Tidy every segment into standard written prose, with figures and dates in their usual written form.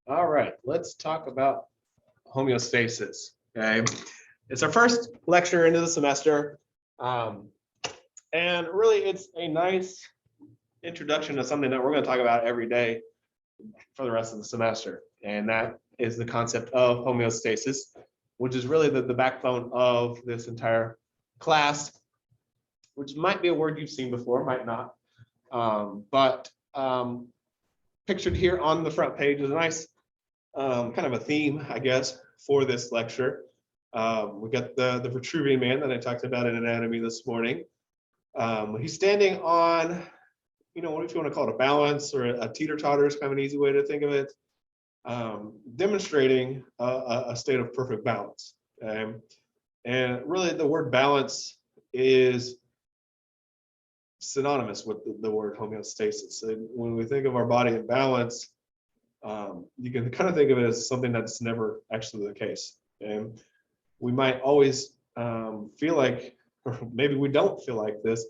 All right, let's talk about homeostasis. Okay, it's our first lecture into the semester, um, and really, it's a nice introduction to something that we're going to talk about every day for the rest of the semester, and that is the concept of homeostasis, which is really the backbone of this entire class, which might be a word you've seen before, might not, but pictured here on the front page is a nice kind of a theme, I guess, for this lecture. We got the Vitruvian man that I talked about in anatomy this morning. He's standing on, what if you want to call it a balance or a teeter-totter is kind of an easy way to think of it, demonstrating a state of perfect balance. And really the word balance is synonymous with the word homeostasis. And when we think of our body in balance, you can kind of think of it as something that's never actually the case. And we might always feel like, or maybe we don't feel like this,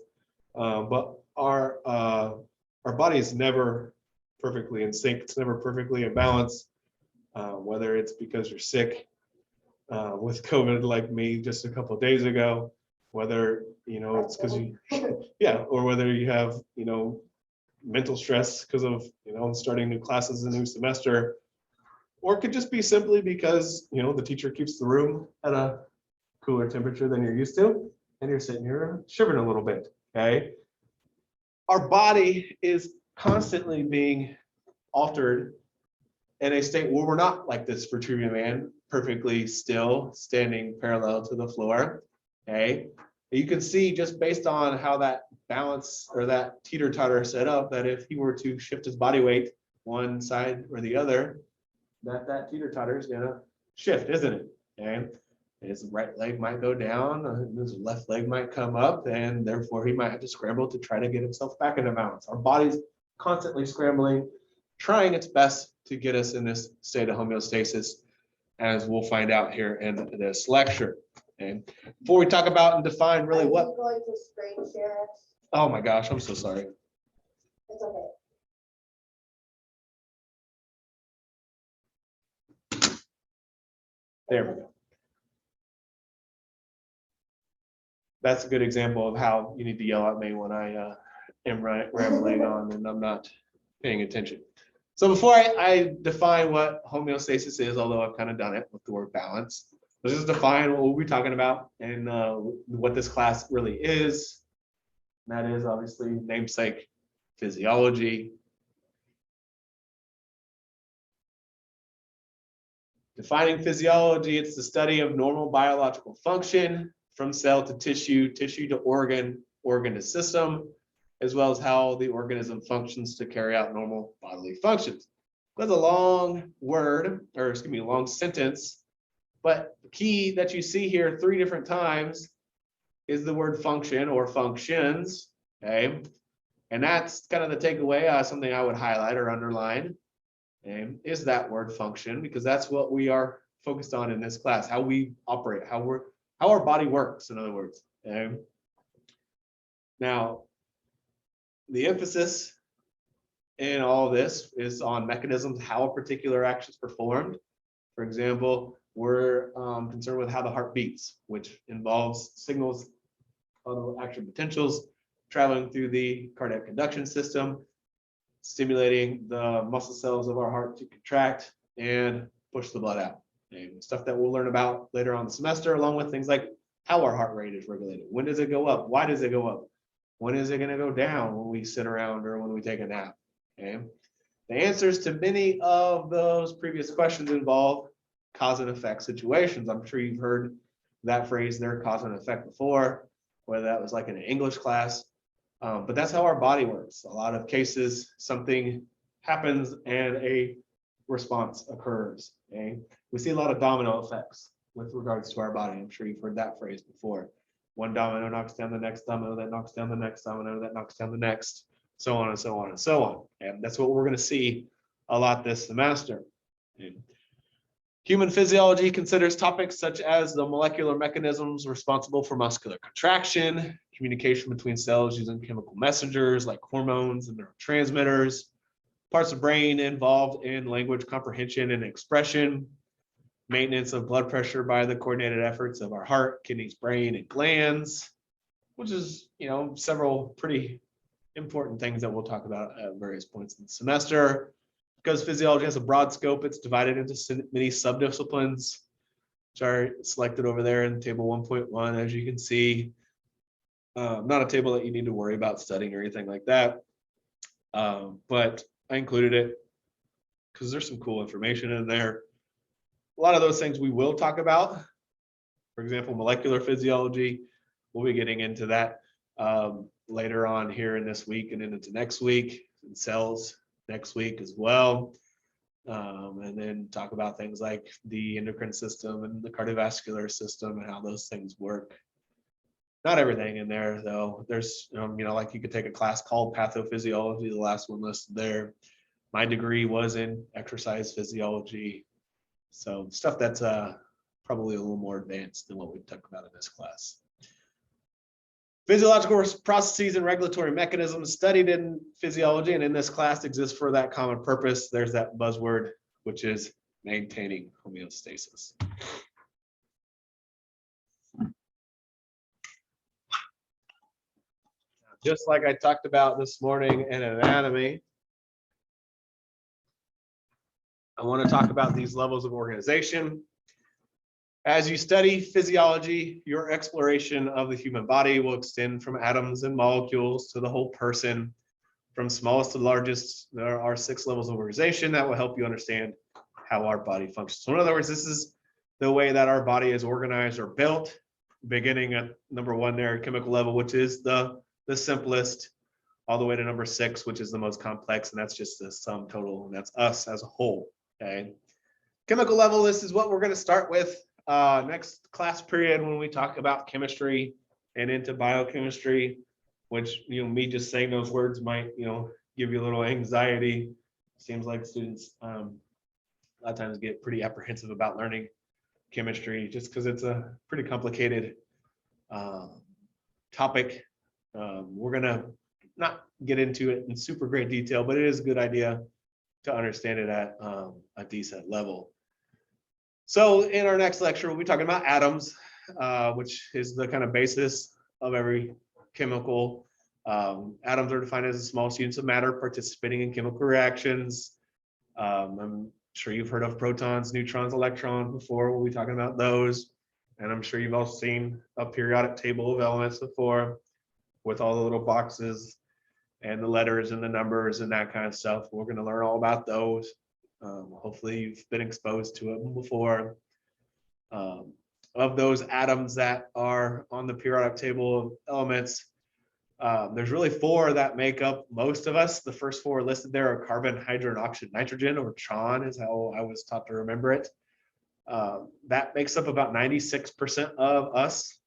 but our body is never perfectly in sync. It's never perfectly in balance, whether it's because you're sick with COVID like me just a couple of days ago, whether it's because you yeah, or whether you have mental stress because of starting new classes a new semester, or it could just be simply because the teacher keeps the room at a cooler temperature than you're used to, and you're sitting here shivering a little bit. Okay, our body is constantly being altered in a state where we're not like this Vitruvian man, perfectly still, standing parallel to the floor. Okay, you can see just based on how that balance or that teeter-totter set up, that if he were to shift his body weight one side or the other, that teeter-totter is gonna shift, isn't it? Okay, his right leg might go down, his left leg might come up, and therefore he might have to scramble to try to get himself back into balance. Our body's constantly scrambling, trying its best to get us in this state of homeostasis, as we'll find out here in this lecture. Okay. Before we talk about and define really what. Going to screen share it? Oh my gosh, I'm so sorry. It's okay. There we go. That's a good example of how you need to yell at me when I am rambling on and I'm not paying attention. So before I define what homeostasis is, although I've kind of done it with the word balance, let's just define what we'll be talking about and what this class really is. And that is obviously namesake physiology. Defining physiology, it's the study of normal biological function from cell to tissue, tissue to organ, organ to system, as well as how the organism functions to carry out normal bodily functions. That's a long word, or excuse me, a long sentence, but the key that you see here 3 different times is the word function or functions, okay? And that's kind of the takeaway, something I would highlight or underline, okay, is that word function, because that's what we are focused on in this class, how we operate, how our body works, in other words, okay? Now, the emphasis in all this is on mechanisms, how a particular action is performed. For example, we're concerned with how the heart beats, which involves signals of action potentials traveling through the cardiac conduction system, stimulating the muscle cells of our heart to contract and push the blood out. And stuff that we'll learn about later on in the semester, along with things like how our heart rate is regulated. When does it go up? Why does it go up? When is it going to go down when we sit around or when we take a nap? Okay. The answers to many of those previous questions involve cause and effect situations. I'm sure you've heard that phrase there, cause and effect, before, whether that was like in an English class. But that's how our body works. A lot of cases, something happens and a response occurs. Okay. We see a lot of domino effects with regards to our body. I'm sure you've heard that phrase before. One domino knocks down the next domino, that knocks down the next domino, that knocks down the next, so on and so on and so on. And that's what we're going to see a lot this semester. And human physiology considers topics such as the molecular mechanisms responsible for muscular contraction, communication between cells using chemical messengers like hormones and neurotransmitters, Parts of brain involved in language comprehension and expression, maintenance of blood pressure by the coordinated efforts of our heart, kidneys, brain, and glands, which is, several pretty important things that we'll talk about at various points in the semester. Because physiology has a broad scope, it's divided into many subdisciplines, which are selected over there in table 1.1, as you can see. Not a table that you need to worry about studying or anything like that. But I included it because there's some cool information in there. A lot of those things we will talk about. For example, molecular physiology, we'll be getting into that later on here in this week and into next week, and cells next week as well. And then talk about things like the endocrine system and the cardiovascular system and how those things work. Not everything in there though. There's, like you could take a class called pathophysiology, the last one listed there. My degree was in exercise physiology. So stuff that's probably a little more advanced than what we talked about in this class. Physiological processes and regulatory mechanisms studied in physiology and in this class exist for that common purpose. There's that buzzword, which is maintaining homeostasis. Just like I talked about this morning in anatomy, I want to talk about these levels of organization. As you study physiology, your exploration of the human body will extend from atoms and molecules to the whole person. From smallest to largest, there are 6 levels of organization that will help you understand how our body functions. So in other words, this is the way that our body is organized or built, beginning at number 1 there, chemical level, which is the simplest, all the way to number 6, which is the most complex, and that's just the sum total, and that's us as a whole. Okay. Chemical level, this is what we're going to start with next class period when we talk about chemistry and into biochemistry, which, me just saying those words might, give you a little anxiety. Seems like students a lot of times get pretty apprehensive about learning chemistry just because it's a pretty complicated topic. We're going to not get into it in super great detail, but it is a good idea to understand it at a decent level. So in our next lecture, we'll be talking about atoms, which is the kind of basis of every chemical. Atoms are defined as the smallest units of matter participating in chemical reactions. I'm sure you've heard of protons, neutrons, electrons before. We'll be talking about those. And I'm sure you've all seen a periodic table of elements before with all the little boxes and the letters and the numbers and that kind of stuff. We're going to learn all about those. Hopefully you've been exposed to it before. Of those atoms that are on the periodic table of elements, there's really 4 that make up most of us. The first 4 listed there are carbon, hydrogen, oxygen, nitrogen, or CHON is how I was taught to remember it. That makes up about 96% of us.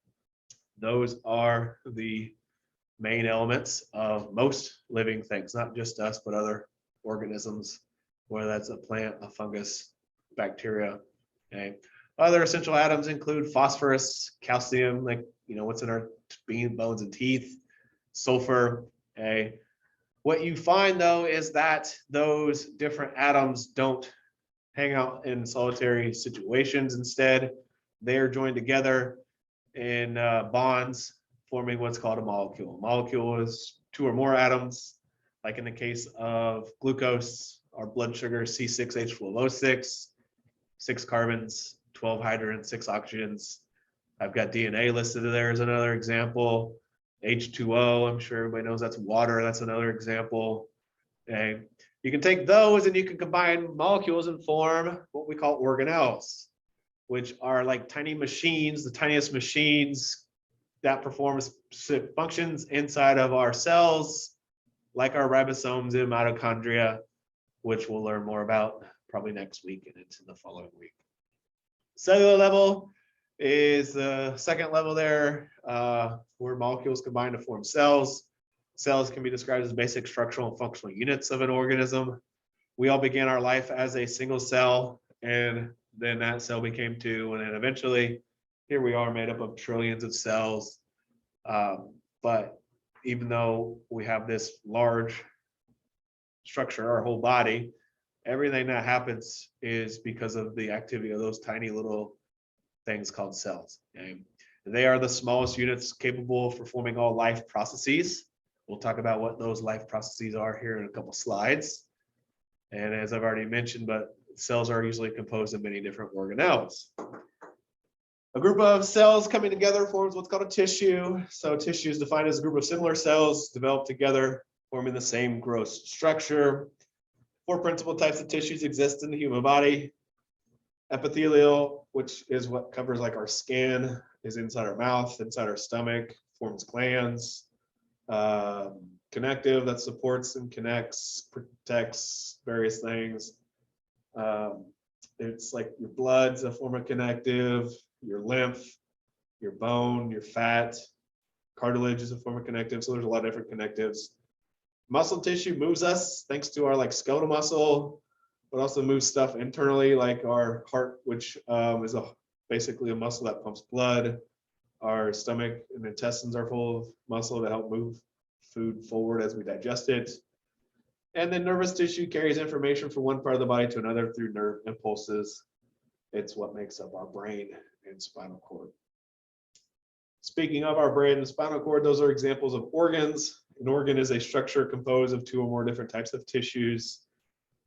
Those are the main elements of most living things, not just us, but other organisms, whether that's a plant, a fungus, bacteria. Okay. Other essential atoms include phosphorus, calcium, like what's in our bones and teeth, sulfur. Okay. What you find though is that those different atoms don't hang out in solitary situations. Instead, they are joined together in bonds, forming what's called a molecule. A molecule is 2 or more atoms, like in the case of glucose, our blood sugar C6H12O6, 6 carbons, 12 hydrogens, 6 oxygens. I've got DNA listed there as another example. H2O, I'm sure everybody knows that's water. That's another example. Okay. You can take those and you can combine molecules and form what we call organelles, which are like tiny machines, the tiniest machines that perform specific functions inside of our cells, like our ribosomes and mitochondria, which we'll learn more about probably next week and into the following week. Cellular level is the second level there, where molecules combine to form cells. Cells can be described as basic structural and functional units of an organism. We all began our life as a single cell, and then that cell became 2, and then eventually here we are made up of trillions of cells. But even though we have this large structure, our whole body, everything that happens is because of the activity of those tiny little things called cells. Okay? They are the smallest units capable of performing all life processes. We'll talk about what those life processes are here in a couple slides. And as I've already mentioned, but cells are usually composed of many different organelles. A group of cells coming together forms what's called a tissue. So tissue is defined as a group of similar cells developed together, forming the same gross structure. 4 principal types of tissues exist in the human body. Epithelial, which is what covers like our skin, is inside our mouth, inside our stomach, forms glands. Connective, that supports and connects, protects various things. It's like your blood's a form of connective, your lymph, your bone, your fat, cartilage is a form of connective. So there's a lot of different connectives. Muscle tissue moves us thanks to our like skeletal muscle, but also moves stuff internally like our heart, which is basically a muscle that pumps blood. Our stomach and intestines are full of muscle to help move food forward as we digest it. And then nervous tissue carries information from one part of the body to another through nerve impulses. It's what makes up our brain and spinal cord. Speaking of our brain and spinal cord, those are examples of organs. An organ is a structure composed of 2 or more different types of tissues,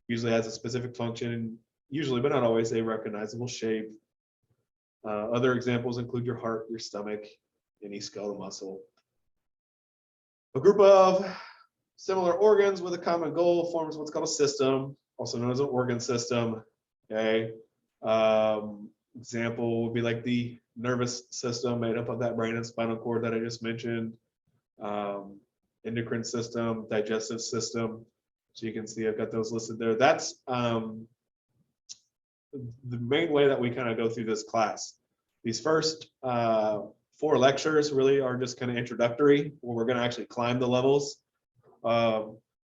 usually has a specific function, usually, but not always, a recognizable shape. Other examples include your heart, your stomach, any skeletal muscle. A group of similar organs with a common goal forms what's called a system, also known as an organ system. Okay. Example would be like the nervous system made up of that brain and spinal cord that I just mentioned. Endocrine system, digestive system. So you can see I've got those listed there. That's the main way that we kind of go through this class. These first 4 lectures really are just kind of introductory, where we're going to actually climb the levels.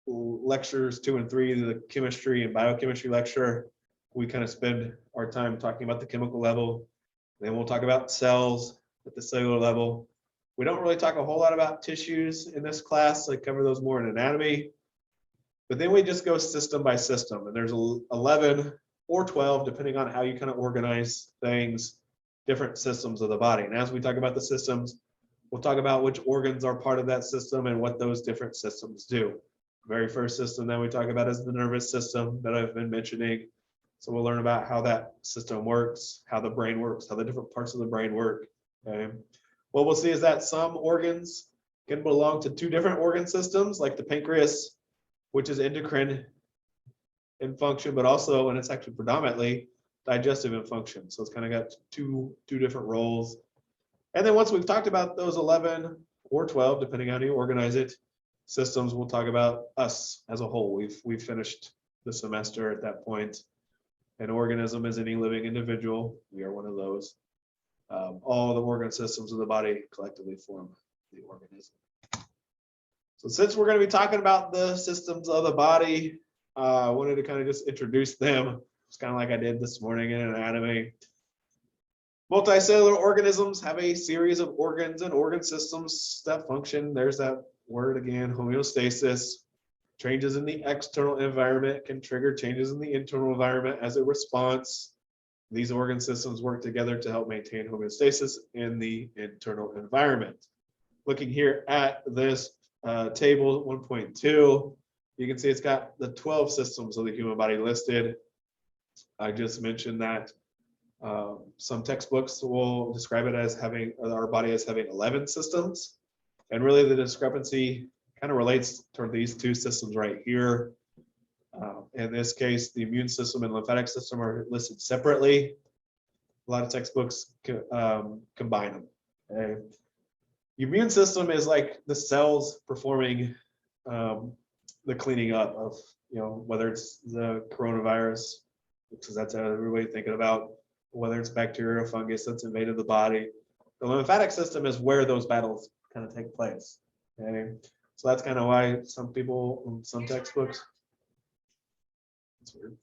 Lectures 2 and 3, the chemistry and biochemistry lecture, we kind of spend our time talking about the chemical level. Then we'll talk about cells at the cellular level. We don't really talk a whole lot about tissues in this class. I cover those more in anatomy. But then we just go system by system. And there's 11 or 12, depending on how you kind of organize things, different systems of the body. And as we talk about the systems, we'll talk about which organs are part of that system and what those different systems do. The very first system that we talk about is the nervous system that I've been mentioning. So we'll learn about how that system works, how the brain works, how the different parts of the brain work. Okay. What we'll see is that some organs can belong to 2 different organ systems, like the pancreas, which is endocrine in function, but also, and it's actually predominantly digestive in function. So it's kind of got two different roles. And then once we've talked about those 11 or 12, depending on how you organize it, systems, we'll talk about us as a whole. We've finished the semester at that point. An organism is any living individual. We are one of those. All the organ systems of the body collectively form the organism. So since we're going to be talking about the systems of the body, I wanted to kind of just introduce them. It's kind of like I did this morning in anatomy. Multicellular organisms have a series of organs and organ systems that function. There's that word again, homeostasis. Changes in the external environment can trigger changes in the internal environment as a response. These organ systems work together to help maintain homeostasis in the internal environment. Looking here at this table 1.2, you can see it's got the 12 systems of the human body listed. I just mentioned that some textbooks will describe it as having our body as having 11 systems. And really the discrepancy kind of relates to these 2 systems right here. In this case, the immune system and lymphatic system are listed separately. A lot of textbooks combine them. Okay. The immune system is like the cells performing the cleaning up of, whether it's the coronavirus, because that's how everybody's thinking about, whether it's bacteria or fungus that's invaded the body. The lymphatic system is where those battles kind of take place. Okay. So that's kind of why some people, some textbooks, it's weird.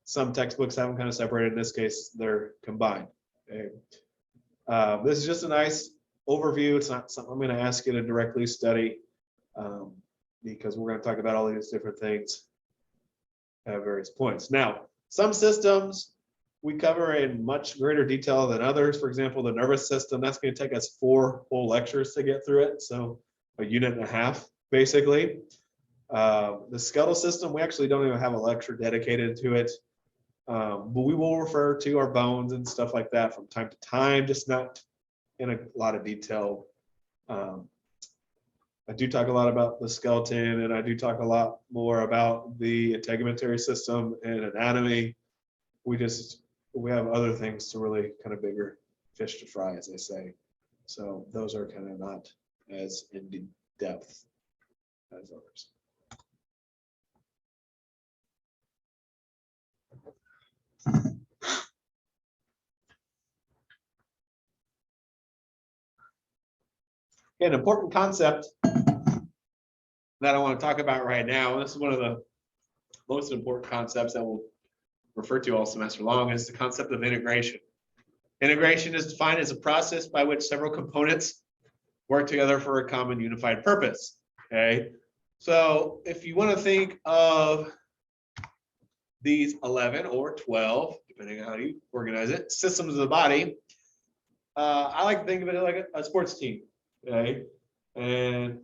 Some textbooks have them kind of separated. In this case, they're combined. Okay. This is just a nice overview. It's not something I'm going to ask you to directly study because we're going to talk about all these different things at various points. Now, some systems we cover in much greater detail than others. For example, the nervous system, that's going to take us 4 whole lectures to get through it. So a unit and a half, basically. The skeletal system, we actually don't even have a lecture dedicated to it. But we will refer to our bones and stuff like that from time to time, just not in a lot of detail. I do talk a lot about the skeleton, and I do talk a lot more about the integumentary system and anatomy. We have other things to really kind of bigger fish to fry, as they say. So those are kind of not as in depth as others. An important concept that I want to talk about right now, and this is one of the most important concepts that we'll refer to all semester long, is the concept of integration. Integration is defined as a process by which several components work together for a common unified purpose. Okay, so if you want to think of these 11 or 12, depending on how you organize it, systems of the body, I like to think of it like a sports team. Okay, and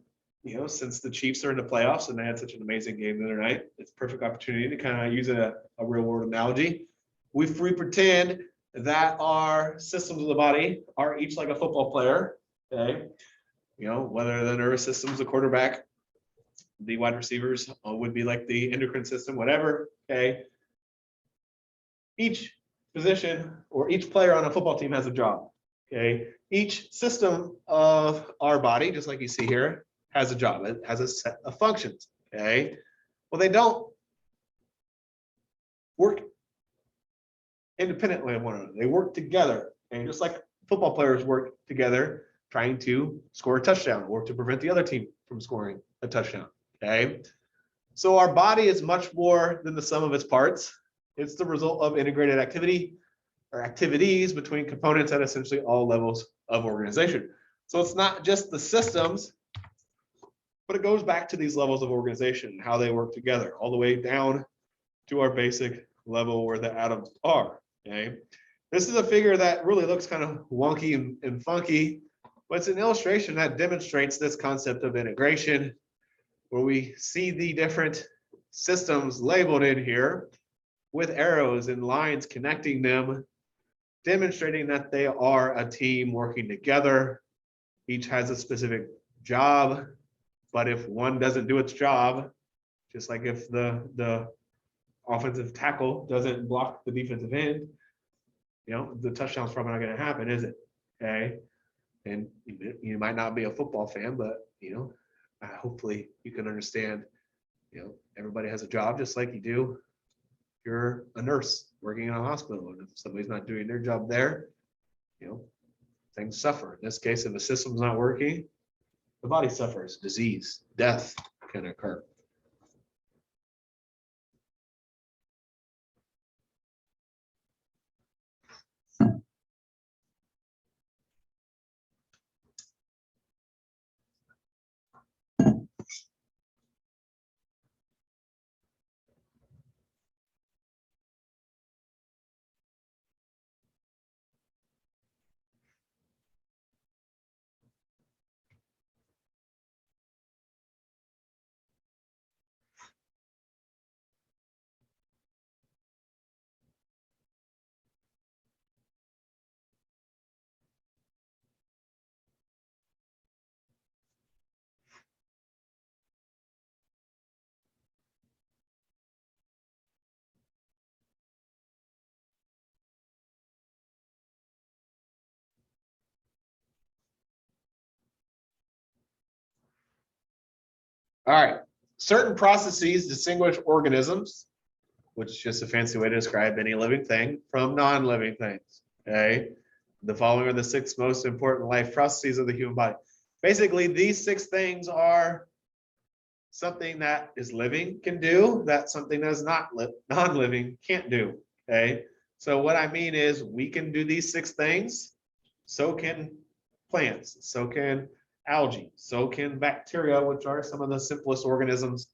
since the Chiefs are in the playoffs and they had such an amazing game the other night, it's a perfect opportunity to kind of use a real world analogy. We pretend that our systems of the body are each like a football player. Okay, whether the nervous system's the quarterback, the wide receivers would be like the endocrine system, whatever. Okay, each position or each player on a football team has a job. Okay, each system of our body, just like you see here, has a job. It has a set of functions. Okay, well, they don't work independently of one another. They work together, and just like football players work together, trying to score a touchdown or to prevent the other team from scoring a touchdown. Okay, so our body is much more than the sum of its parts. It's the result of integrated activity or activities between components at essentially all levels of organization. So it's not just the systems, but it goes back to these levels of organization, how they work together, all the way down to our basic level where the atoms are. Okay, this is a figure that really looks kind of wonky and funky, but it's an illustration that demonstrates this concept of integration, where we see the different systems labeled in here with arrows and lines connecting them, demonstrating that they are a team working together. Each has a specific job, but if one doesn't do its job, just like if the offensive tackle doesn't block the defensive end, the touchdown's probably not going to happen, is it? Okay, and you might not be a football fan, but hopefully you can understand. Everybody has a job just like you do. You're a nurse working in a hospital, and if somebody's not doing their job there, things suffer. In this case, if the system's not working, the body suffers. Disease, death can occur. All right, certain processes distinguish organisms, which is just a fancy way to describe any living thing, from non-living things. Okay, the following are the 6 most important life processes of the human body. Basically, these 6 things are something that is living can do, that something that is not non-living can't do. Okay, so what I mean is we can do these 6 things, so can plants, so can algae, so can bacteria, which are some of the simplest organisms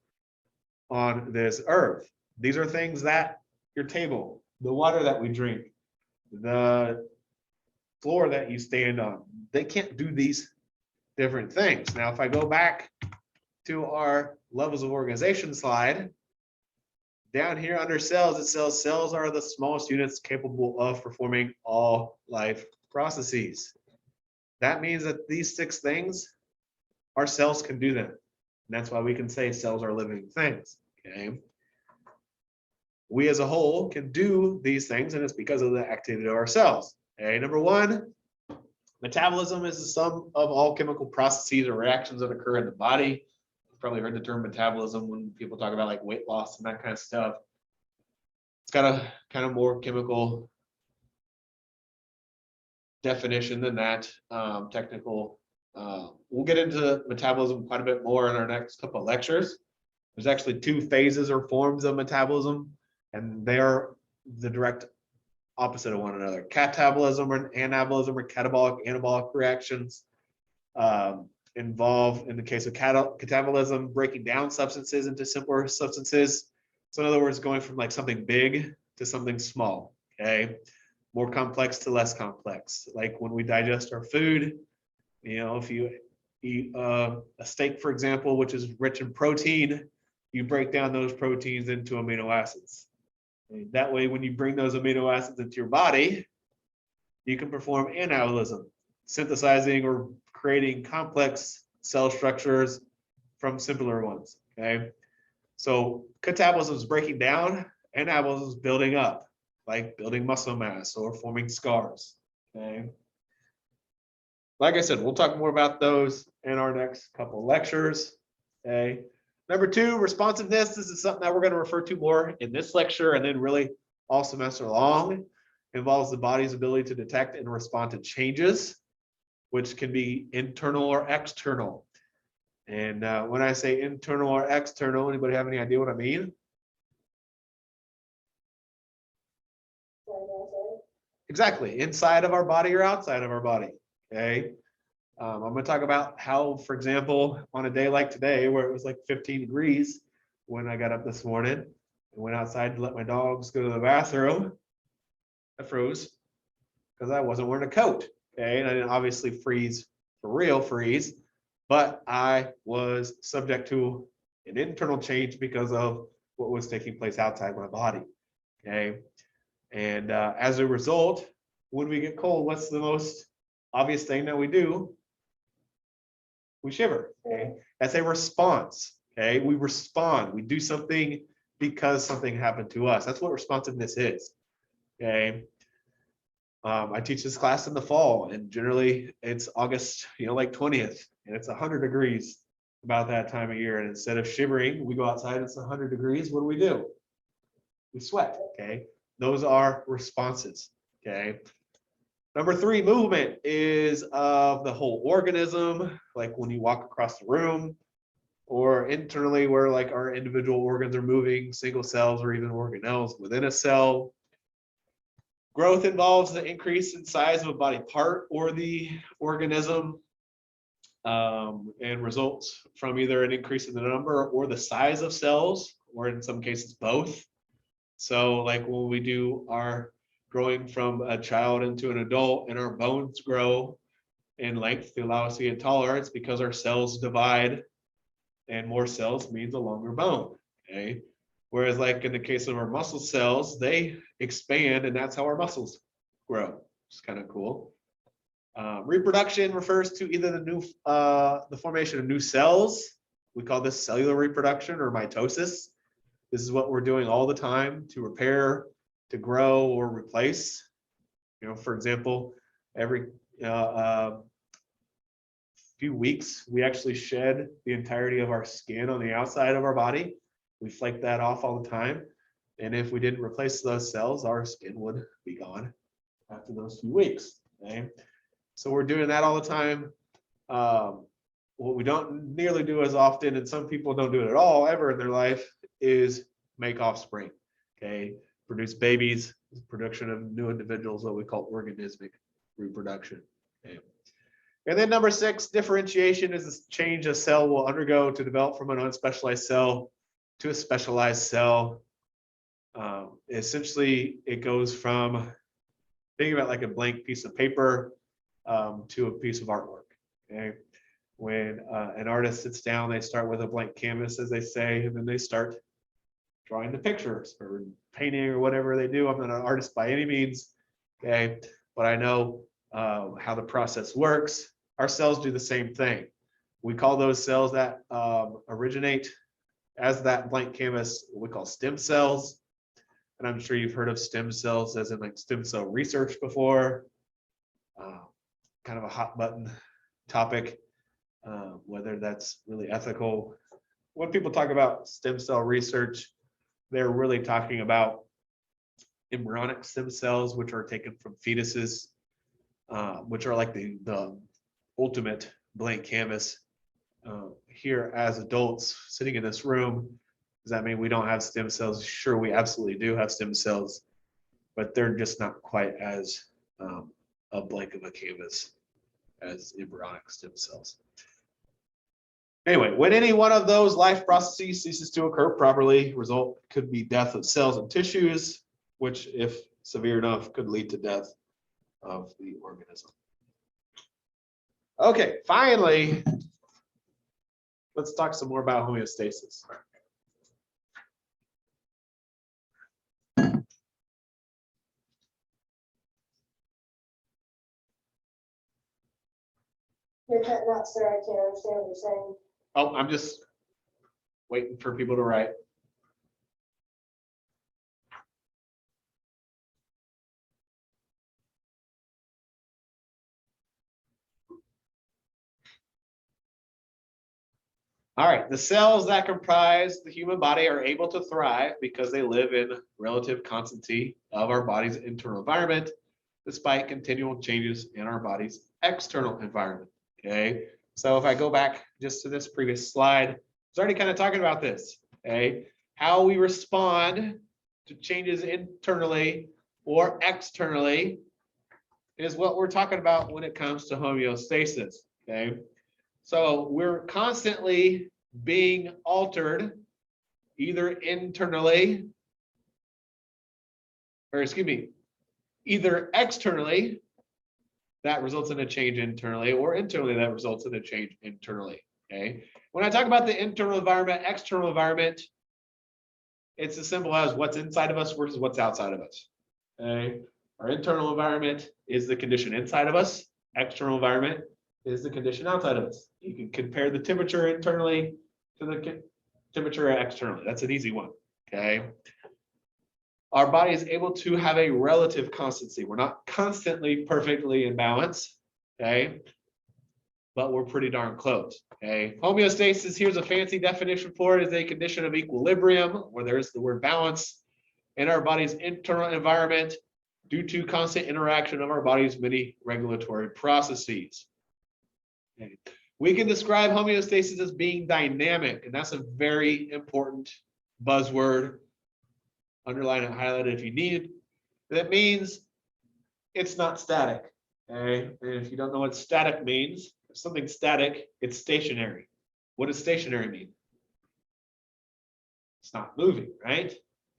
on this earth. These are things that your table, the water that we drink, the floor that you stand on, they can't do these different things. Now, if I go back to our levels of organization slide, down here under cells, it says cells are the smallest units capable of performing all life processes. That means that these 6 things, our cells can do them. And that's why we can say cells are living things. Okay. We as a whole can do these things, and it's because of the activity of our cells. Okay, number 1, metabolism is the sum of all chemical processes or reactions that occur in the body. You've probably heard the term metabolism when people talk about like weight loss and that kind of stuff. It's got a kind of more chemical definition than that, technical. We'll get into metabolism quite a bit more in our next couple of lectures. There's actually 2 phases or forms of metabolism, and they are the direct opposite of one another. Catabolism or anabolism or catabolic, anabolic reactions involve, in the case of catabolism, breaking down substances into simpler substances. So in other words, going from like something big to something small, okay? More complex to less complex. Like when we digest our food, you know, if you eat a steak, for example, which is rich in protein, you break down those proteins into amino acids. And that way, when you bring those amino acids into your body, you can perform anabolism, synthesizing or creating complex cell structures from simpler ones, okay? So catabolism is breaking down, anabolism is building up, like building muscle mass or forming scars, okay? Like I said, we'll talk more about those in our next couple of lectures, okay? Number 2, responsiveness. This is something that we're going to refer to more in this lecture and then really all semester long. It involves the body's ability to detect and respond to changes, which can be internal or external. And when I say internal or external, anybody have any idea what I mean? Exactly, inside of our body or outside of our body, okay? I'm going to talk about how, for example, on a day like today, where it was like 15 degrees when I got up this morning and went outside to let my dogs go to the bathroom, I froze because I wasn't wearing a coat, okay? And I didn't obviously freeze for real freeze, but I was subject to an internal change because of what was taking place outside my body, okay? And as a result, when we get cold, what's the most obvious thing that we do? We shiver, okay? That's a response, okay? We respond, we do something because something happened to us. That's what responsiveness is, okay? I teach this class in the fall, and generally it's August, you know, like 20th, and it's 100 degrees about that time of year. And instead of shivering, we go outside, it's 100 degrees. What do? We sweat, okay? Those are responses, okay? Number 3, movement is of the whole organism, like when you walk across the room, or internally where like our individual organs are moving, single cells or even organelles within a cell. Growth involves the increase in size of a body part or the organism, and results from either an increase in the number or the size of cells, or in some cases both. So like when we do our growing from a child into an adult and our bones grow in length to allow us to get taller, it's because our cells divide, and more cells means a longer bone, okay? Whereas like in the case of our muscle cells, they expand, and that's how our muscles grow. It's kind of cool. Reproduction refers to either the formation of new cells. We call this cellular reproduction or mitosis. This is what we're doing all the time to repair, to grow, or replace. You know, for example, every few weeks, we actually shed the entirety of our skin on the outside of our body. We flake that off all the time. And if we didn't replace those cells, our skin would be gone after those few weeks, okay? So we're doing that all the time. What we don't nearly do as often, and some people don't do it at all ever in their life, is make offspring, okay? Produce babies, production of new individuals, what we call organismic reproduction, okay? And then number 6, differentiation is the change a cell will undergo to develop from an unspecialized cell to a specialized cell. Essentially, it goes from, think about like a blank piece of paper to a piece of artwork. Okay. When an artist sits down, they start with a blank canvas, as they say, and then they start drawing the pictures or painting or whatever they do. I'm not an artist by any means, okay, but I know how the process works. Our cells do the same thing. We call those cells that originate as that blank canvas, what we call stem cells. And I'm sure you've heard of stem cells as in like stem cell research before. Kind of a hot button topic, whether that's really ethical. When people talk about stem cell research, they're really talking about embryonic stem cells, which are taken from fetuses, which are like the ultimate blank canvas. Here as adults sitting in this room, does that mean we don't have stem cells? Sure, we absolutely do have stem cells, but they're just not quite as a blank of a canvas as embryonic stem cells. Anyway, when any one of those life processes ceases to occur properly, result could be death of cells and tissues, which, if severe enough, could lead to death of the organism. Okay, finally, let's talk some more about homeostasis. You're cutting out, sir. I can't understand what you're saying. Oh, I'm just waiting for people to write. All right, the cells that comprise the human body are able to thrive because they live in relative constancy of our body's internal environment, despite continual changes in our body's external environment. Okay, so if I go back just to this previous slide, I was already kind of talking about this. Okay, how we respond to changes internally or externally is what we're talking about when it comes to homeostasis. Okay, so we're constantly being altered either internally, or excuse me, either externally that results in a change internally, or internally that results in a change internally. Okay. When I talk about the internal environment, external environment, it's as simple as what's inside of us versus what's outside of us. Okay. Our internal environment is the condition inside of us. External environment is the condition outside of us. You can compare the temperature internally to the temperature externally. That's an easy one. Okay. Our body is able to have a relative constancy. We're not constantly perfectly in balance, okay, but we're pretty darn close. Okay, homeostasis, here's a fancy definition for it, is a condition of equilibrium, where there's the word balance in our body's internal environment due to constant interaction of our body's many regulatory processes. Okay. We can describe homeostasis as being dynamic, and that's a very important buzzword. Underline it, highlight it if you need. That means it's not static. Okay, and if you don't know what static means, if something's static, it's stationary. What does stationary mean? It's not moving, right?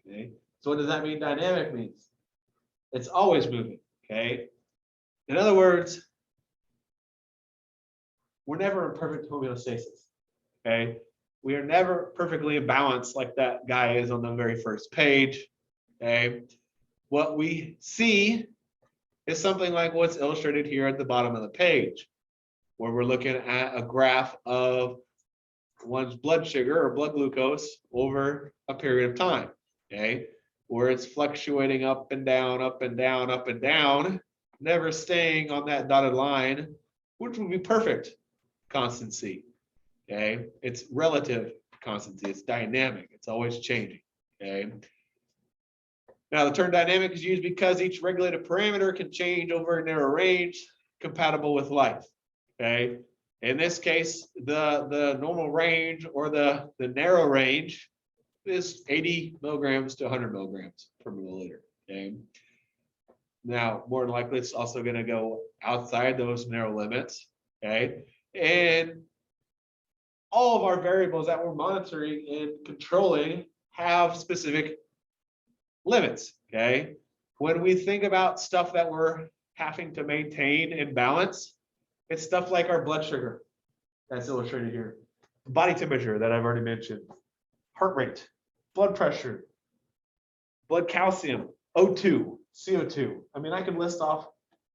Okay, so what does that mean? Dynamic means it's always moving. Okay, in other words, we're never in perfect homeostasis. Okay, we are never perfectly in balance like that guy is on the very first page. Okay, what we see is something like what's illustrated here at the bottom of the page, where we're looking at a graph of one's blood sugar or blood glucose over a period of time. Okay, where it's fluctuating up and down, up and down, up and down, never staying on that dotted line, which would be perfect constancy. Okay, it's relative constancy, it's dynamic, it's always changing. Okay, now the term dynamic is used because each regulated parameter can change over a narrow range compatible with life. Okay, in this case, the normal range or the narrow range is 80 milligrams to 100 milligrams per milliliter. Okay, now more than likely it's also going to go outside those narrow limits. Okay, and all of our variables that we're monitoring and controlling have specific limits, okay? When we think about stuff that we're having to maintain in balance, it's stuff like our blood sugar, that's illustrated here, body temperature that I've already mentioned, heart rate, blood pressure, blood calcium, O2, CO2. I mean, I can list off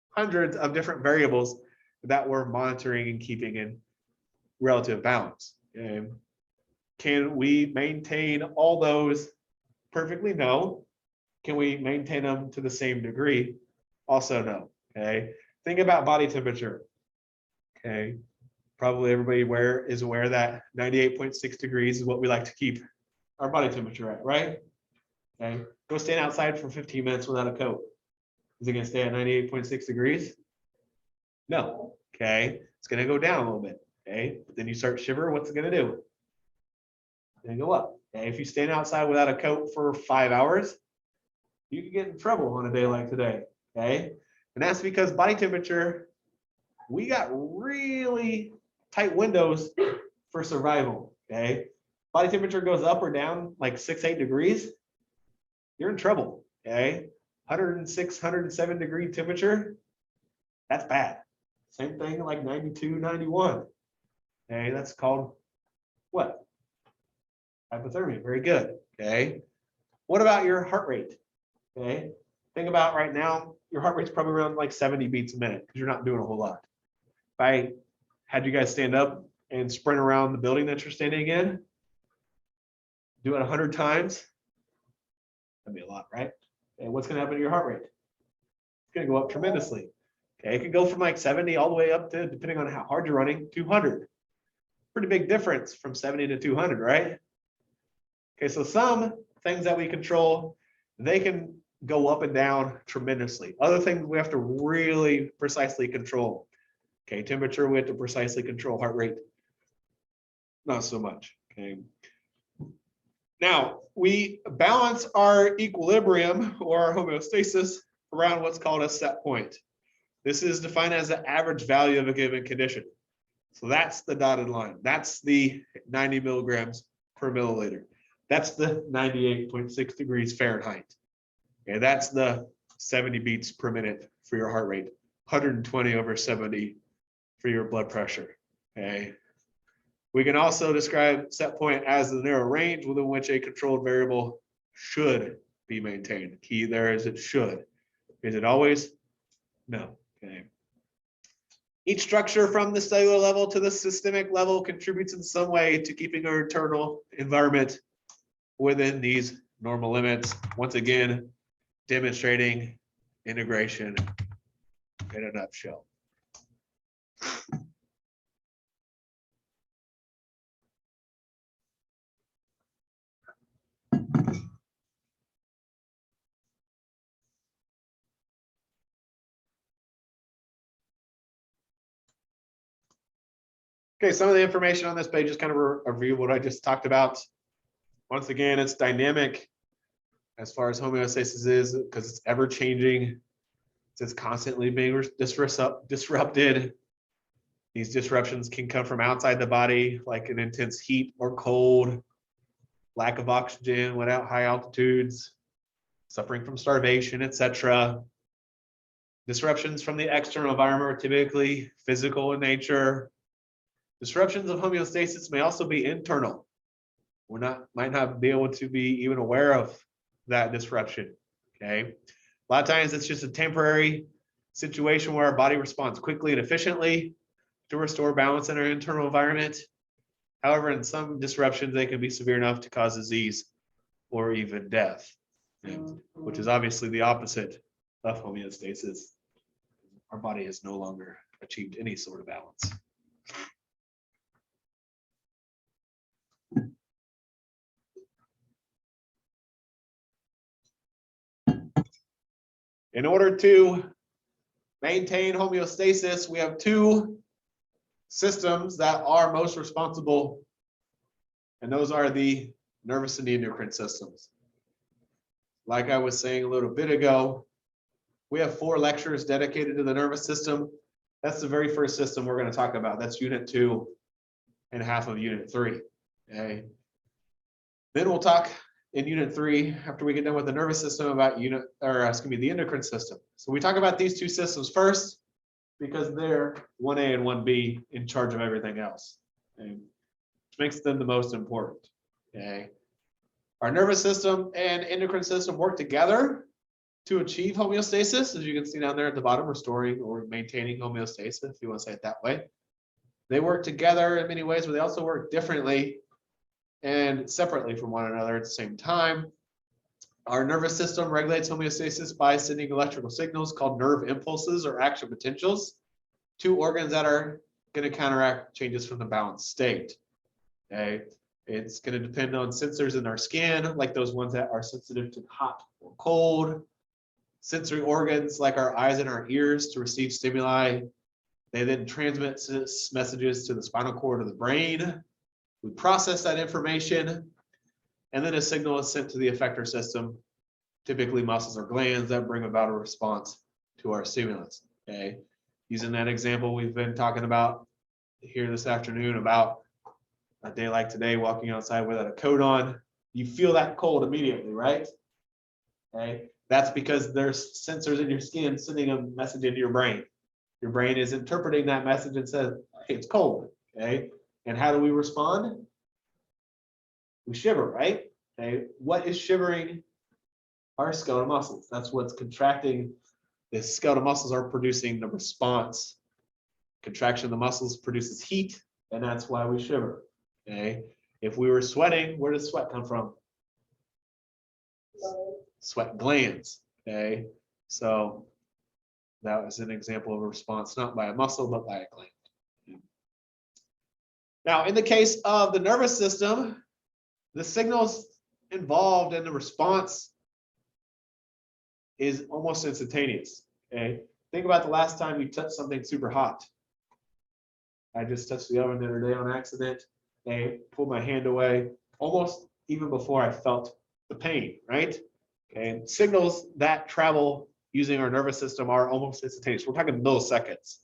hundreds of different variables that we're monitoring and keeping in relative balance. Okay? Can we maintain all those perfectly? No. Can we maintain them to the same degree? Also no. Okay. Think about body temperature. Okay. Probably everybody is aware that 98.6 degrees is what we like to keep our body temperature at, right? Okay. Go stand outside for 15 minutes without a coat. Is it going to stay at 98.6 degrees? No. Okay. It's going to go down a little bit. Okay. But then you start shivering, what's it going to do? It's going to go up. Okay. If you stand outside without a coat for 5 hours, you can get in trouble on a day like today. Okay. And that's because body temperature, we got really tight windows for survival. Okay. Body temperature goes up or down like 6-8 degrees, you're in trouble. Okay. 106, 107 degree temperature, that's bad. Same thing like 92, 91. Okay, that's called what? Hypothermia. Very good. Okay. What about your heart rate? Okay. Think about right now, your heart rate's probably around like 70 beats a minute because you're not doing a whole lot. If I had you guys stand up and sprint around the building that you're standing in, do it 100 times, that'd be a lot, right? And what's going to happen to your heart rate? It's going to go up tremendously. Okay, it can go from like 70 all the way up to, depending on how hard you're running, 200. Pretty big difference from 70 to 200, right? Okay, so some things that we control, they can go up and down tremendously. Other things we have to really precisely control. Okay, temperature, we have to precisely control. Heart rate, not so much. Okay. Now, we balance our equilibrium or our homeostasis around what's called a set point. This is defined as the average value of a given condition. So that's the dotted line. That's the 90 milligrams per milliliter. That's the 98.6 degrees Fahrenheit. Okay, that's the 70 beats per minute for your heart rate, 120 over 70 for your blood pressure. Okay. We can also describe set point as the narrow range within which a controlled variable should be maintained. The key there is it should. Is it always? No. Okay. Each structure from the cellular level to the systemic level contributes in some way to keeping our internal environment within these normal limits. Once again, demonstrating integration in a nutshell. Okay, some of the information on this page is kind of a review of what I just talked about. Once again, it's dynamic as far as homeostasis is because it's ever changing. It's constantly being disrupted. These disruptions can come from outside the body, like an intense heat or cold, lack of oxygen without high altitudes, suffering from starvation, etc. Disruptions from the external environment are typically physical in nature. Disruptions of homeostasis may also be internal. Might not be able to be even aware of that disruption. Okay. A lot of times it's just a temporary situation where our body responds quickly and efficiently to restore balance in our internal environment. However, in some disruptions, they can be severe enough to cause disease or even death, which is obviously the opposite of homeostasis. Our body has no longer achieved any sort of balance. In order to maintain homeostasis, we have two systems that are most responsible, and those are the nervous and the endocrine systems. Like I was saying a little bit ago, we have 4 lectures dedicated to the nervous system. That's the very first system we're going to talk about. That's unit 2 and half of unit 3. Okay. Then we'll talk in unit 3, after we get done with the nervous system, about the endocrine system. So we talk about these two systems first because they're 1A and 1B in charge of everything else, okay? Which makes them the most important. Okay. Our nervous system and endocrine system work together to achieve homeostasis. As you can see down there at the bottom, restoring or maintaining homeostasis, if you want to say it that way. They work together in many ways, but they also work differently and separately from one another at the same time. Our nervous system regulates homeostasis by sending electrical signals called nerve impulses or action potentials to organs that are going to counteract changes from the balanced state. Okay. It's going to depend on sensors in our skin, like those ones that are sensitive to hot or cold. Sensory organs like our eyes and our ears to receive stimuli. They then transmit messages to the spinal cord of the brain. We process that information, and then a signal is sent to the effector system, typically muscles or glands, that bring about a response to our stimulus. Okay. Using that example we've been talking about here this afternoon about a day like today, walking outside without a coat on, you feel that cold immediately, right? Okay. That's because there's sensors in your skin sending a message into your brain. Your brain is interpreting that message and says, hey, it's cold. Okay. And how do we respond? We shiver, right? Okay. What is shivering? Our skeletal muscles. That's what's contracting. The skeletal muscles are producing the response. Contraction of the muscles produces heat, and that's why we shiver. Okay. If we were sweating, where does sweat come from? Sweat glands. Okay. So that was an example of a response, not by a muscle, but by a gland. Now, in the case of the nervous system, the signals involved in the response is almost instantaneous. Okay. Think about the last time you touched something super hot. I just touched the oven the other day on accident. Okay. Pulled my hand away almost even before I felt the pain, right? Okay. And signals that travel using our nervous system are almost instantaneous. We're talking milliseconds,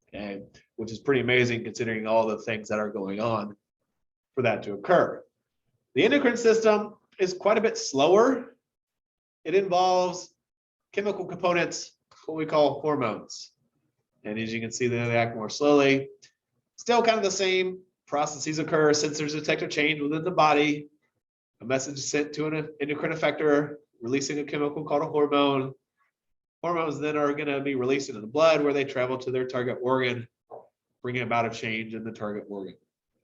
okay, which is pretty amazing considering all the things that are going on for that to occur. The endocrine system is quite a bit slower. It involves chemical components, what we call hormones. And as you can see, they act more slowly. Still kind of the same processes occur. Sensors detect a change within the body. A message is sent to an endocrine effector, releasing a chemical called a hormone. Hormones then are going to be released into the blood where they travel to their target organ, bringing about a change in the target organ.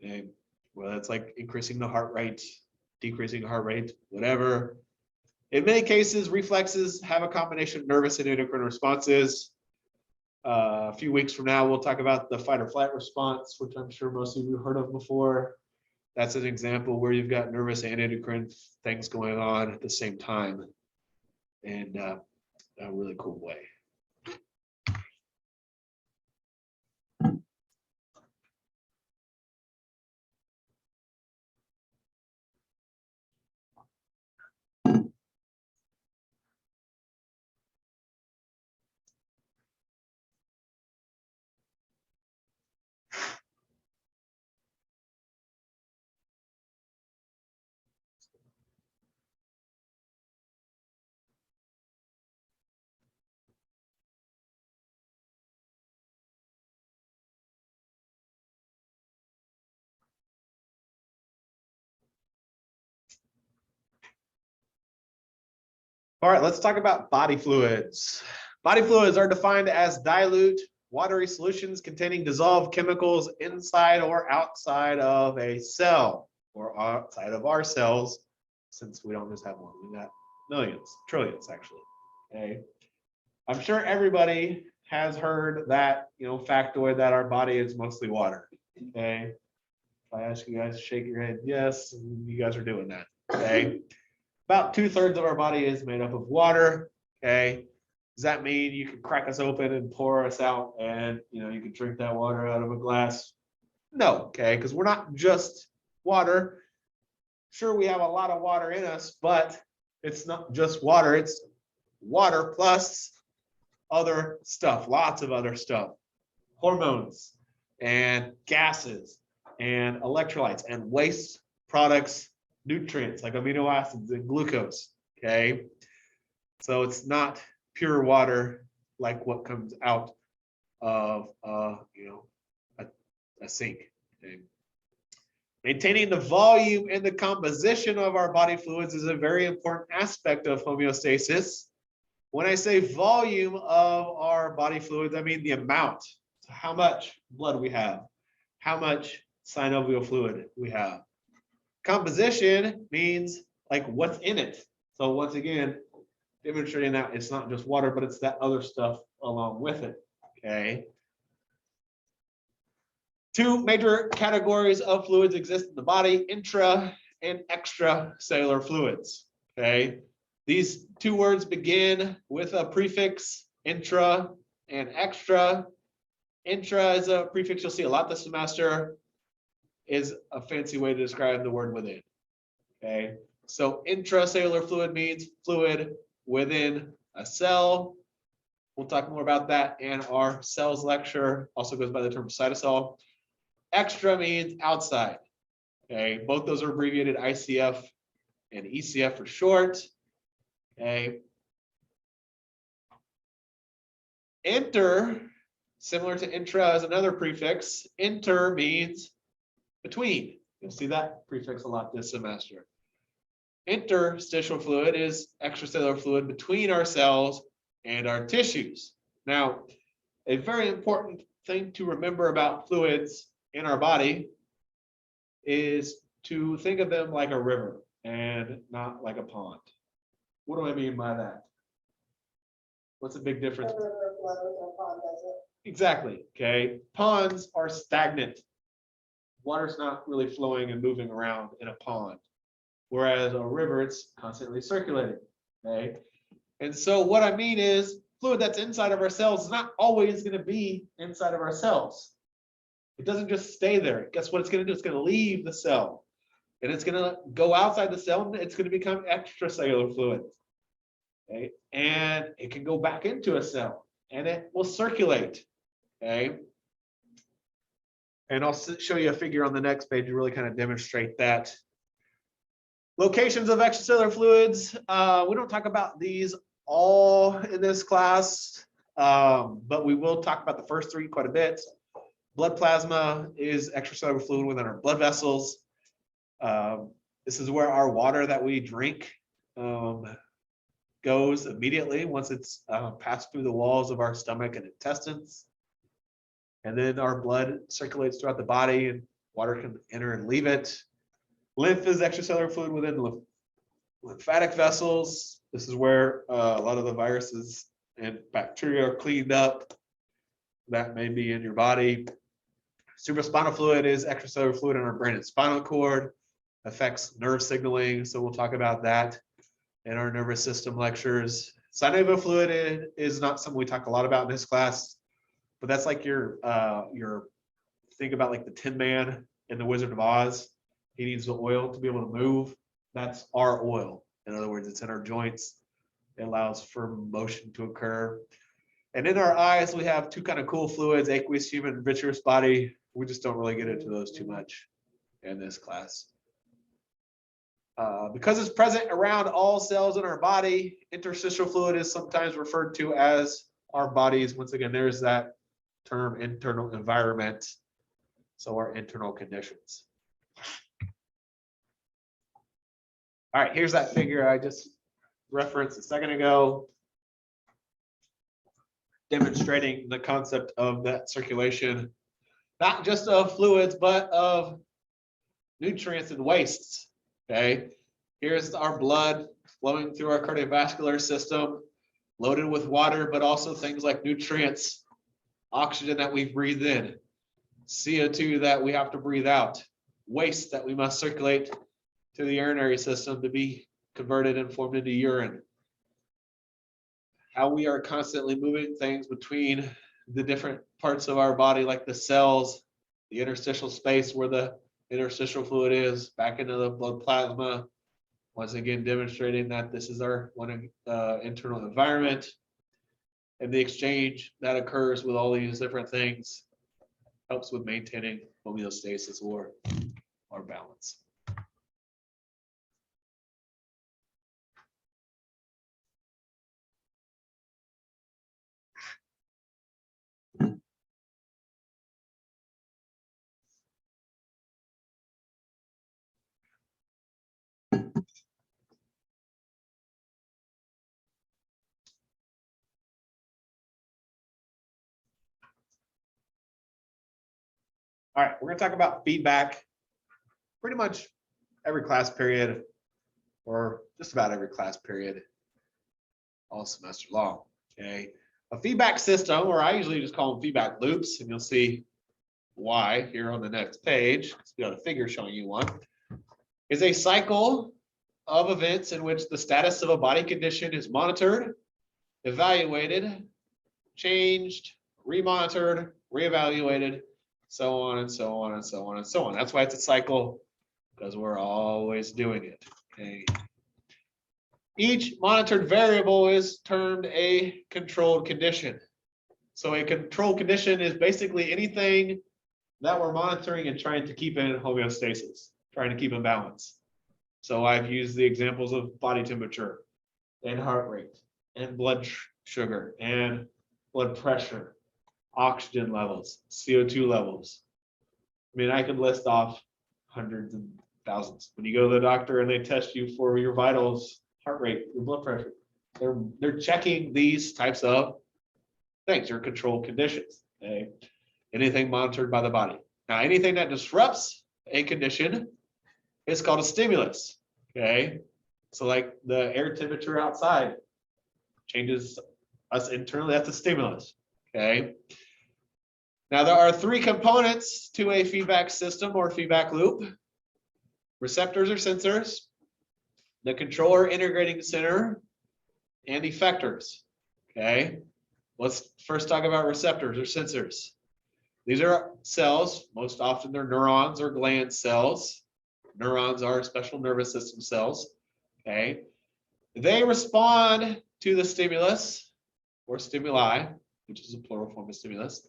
Okay. Well, that's like increasing the heart rate, decreasing the heart rate, whatever. In many cases, reflexes have a combination of nervous and endocrine responses. A few weeks from now, we'll talk about the fight or flight response, which I'm sure most of you heard of before. That's an example where you've got nervous and endocrine things going on at the same time. And a really cool way. All right, let's talk about body fluids. Body fluids are defined as dilute, watery solutions containing dissolved chemicals inside or outside of a cell, or outside of our cells, since we don't just have one, we got millions, trillions actually. Okay. I'm sure everybody has heard that, factoid that our body is mostly water. Okay. If I ask you guys to shake your head, yes, you guys are doing that. Okay. About 2/3 of our body is made up of water. Okay. Does that mean you can crack us open and pour us out and you can drink that water out of a glass? No, okay, because we're not just water. Sure, we have a lot of water in us, but it's not just water, it's water plus other stuff, lots of other stuff. Hormones and gases and electrolytes and waste products nutrients like amino acids and glucose. Okay, so it's not pure water like what comes out of a sink. Okay. Maintaining the volume and the composition of our body fluids is a very important aspect of homeostasis. When I say volume of our body fluids, I mean the amount. So how much blood we have, how much synovial fluid we have. Composition means like what's in it. So once again, demonstrating that it's not just water, but it's that other stuff along with it. Okay. Two major categories of fluids exist in the body: intra and extracellular fluids. Okay. These two words begin with a prefix, intra and extra. Intra is a prefix you'll see a lot this semester, is a fancy way to describe the word within. Okay. So intracellular fluid means fluid within a cell. We'll talk more about that in our cells lecture. Also goes by the term cytosol. Extra means outside. Okay, both those are abbreviated ICF and ECF for short. Okay. Inter, similar to intra, is another prefix. Inter means between. You'll see that prefix a lot this semester. Interstitial fluid is extracellular fluid between our cells and our tissues. Now, a very important thing to remember about fluids in our body is to think of them like a river and not like a pond. What do I mean by that? What's the big difference? The river flows and a pond doesn't. Exactly. Okay. Ponds are stagnant. Water's not really flowing and moving around in a pond. Whereas a river, it's constantly circulating. Okay. And so what I mean is fluid that's inside of our cells is not always going to be inside of our cells. It doesn't just stay there. Guess what it's going to do? It's going to leave the cell. And it's going to go outside the cell and it's going to become extracellular fluid. Okay. And it can go back into a cell and it will circulate. Okay. And I'll show you a figure on the next page to really kind of demonstrate that. Locations of extracellular fluids. We don't talk about these all in this class, but we will talk about the first three quite a bit. Blood plasma is extracellular fluid within our blood vessels. This is where our water that we drink goes immediately once it's passed through the walls of our stomach and intestines. And then our blood circulates throughout the body and water can enter and leave it. Lymph is extracellular fluid within the lymphatic vessels. This is where a lot of the viruses and bacteria are cleaned up. That may be in your body. Cerebrospinal fluid is extracellular fluid in our brain and spinal cord, affects nerve signaling. So we'll talk about that in our nervous system lectures. Synovial fluid is not something we talk a lot about in this class, but that's like your think about like the Tin Man in the Wizard of Oz. He needs the oil to be able to move. That's our oil. In other words, it's in our joints. It allows for motion to occur. And in our eyes, we have two kind of cool fluids, aqueous humor and vitreous body. We just don't really get into those too much in this class. Because it's present around all cells in our body, interstitial fluid is sometimes referred to as our bodies. Once again, there's that term, internal environment. So our internal conditions. All right, here's that figure I just referenced a second ago, demonstrating the concept of that circulation, not just of fluids, but of nutrients and wastes. Okay, here's our blood flowing through our cardiovascular system, loaded with water, but also things like nutrients, oxygen that we breathe in, CO2 that we have to breathe out, waste that we must circulate to the urinary system to be converted and formed into urine. How we are constantly moving things between the different parts of our body, like the cells, the interstitial space where the interstitial fluid is, back into the blood plasma. Once again, demonstrating that this is our internal environment, and the exchange that occurs with all these different things helps with maintaining homeostasis or balance. All right, we're gonna talk about feedback pretty much every class period, or just about every class period, all semester long, okay? A feedback system, or I usually just call them feedback loops, and you'll see why here on the next page. We got a figure showing you one, is a cycle of events in which the status of a body condition is monitored, evaluated, changed, remonitored, reevaluated, so on and so on and so on and so on. That's why it's a cycle, because we're always doing it. Okay. Each monitored variable is termed a controlled condition. So a controlled condition is basically anything that we're monitoring and trying to keep in homeostasis, trying to keep in balance. So I've used the examples of body temperature and heart rate and blood sugar and blood pressure, oxygen levels, CO2 levels. I mean, I could list off hundreds and thousands. When you go to the doctor and they test you for your vitals, heart rate, your blood pressure, they're checking these types of things, your controlled conditions. Okay? Anything monitored by the body. Now, anything that disrupts a condition is called a stimulus. Okay, so like the air temperature outside changes us internally. That's a stimulus. Okay. Now there are three components to a feedback system or feedback loop: receptors or sensors, the controller integrating center, and effectors. Okay. Let's first talk about receptors or sensors. These are cells. Most often they're neurons or gland cells. Neurons are special nervous system cells. Okay. They respond to the stimulus or stimuli, which is a plural form of stimulus,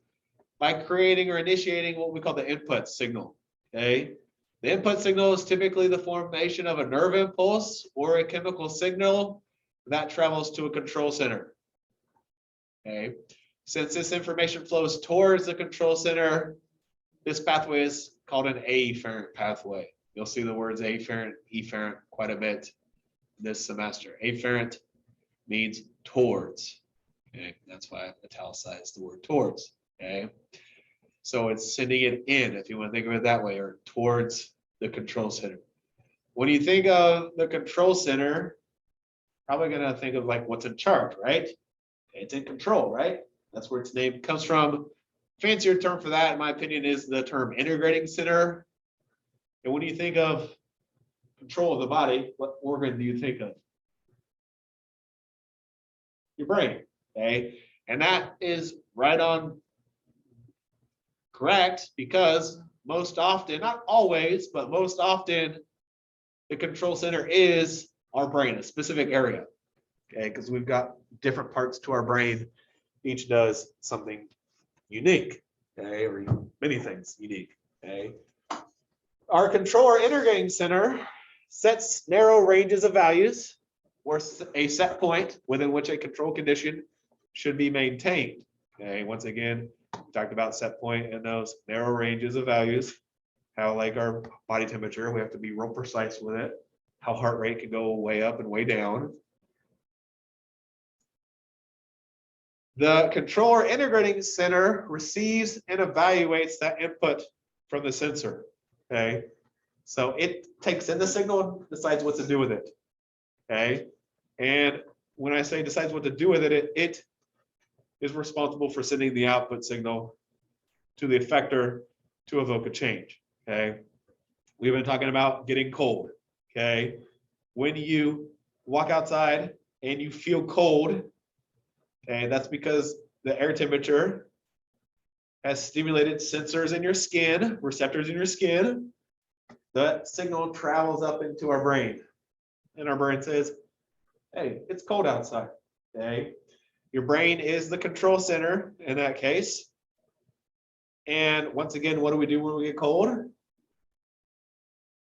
by creating or initiating what we call the input signal. Okay. The input signal is typically the formation of a nerve impulse or a chemical signal that travels to a control center. Okay. Since this information flows towards the control center, this pathway is called an afferent pathway. You'll see the words afferent, efferent quite a bit this semester. Afferent means towards. Okay, that's why I italicized the word towards. Okay, so it's sending it in, if you want to think of it that way, or towards the control center. When you think of the control center, probably going to think of like what's in charge, right? It's in control, right? That's where its name comes from. Fancier term for that, in my opinion, is the term integrating center. And when you think of control of the body, what organ do you think of? Your brain, okay? And that is right on correct, because most often, not always, but most often, the control center is our brain, a specific area, okay? Because we've got different parts to our brain. Each does something unique, okay? Or many things unique, okay? Our controller integrating center sets narrow ranges of values or a set point within which a control condition should be maintained. Okay, once again, we talked about set point and those narrow ranges of values, how like our body temperature, we have to be real precise with it, how heart rate can go way up and way down. The controller integrating center receives and evaluates that input from the sensor. Okay, so it takes in the signal and decides what to do with it. Okay, and when I say decides what to do with it, it is responsible for sending the output signal to the effector to evoke a change. Okay, we've been talking about getting cold. Okay, when you walk outside and you feel cold, okay, that's because the air temperature has stimulated sensors in your skin, receptors in your skin. That signal travels up into our brain, and our brain says, hey, it's cold outside. Okay, your brain is the control center in that case. And once again, what do we do when we get cold?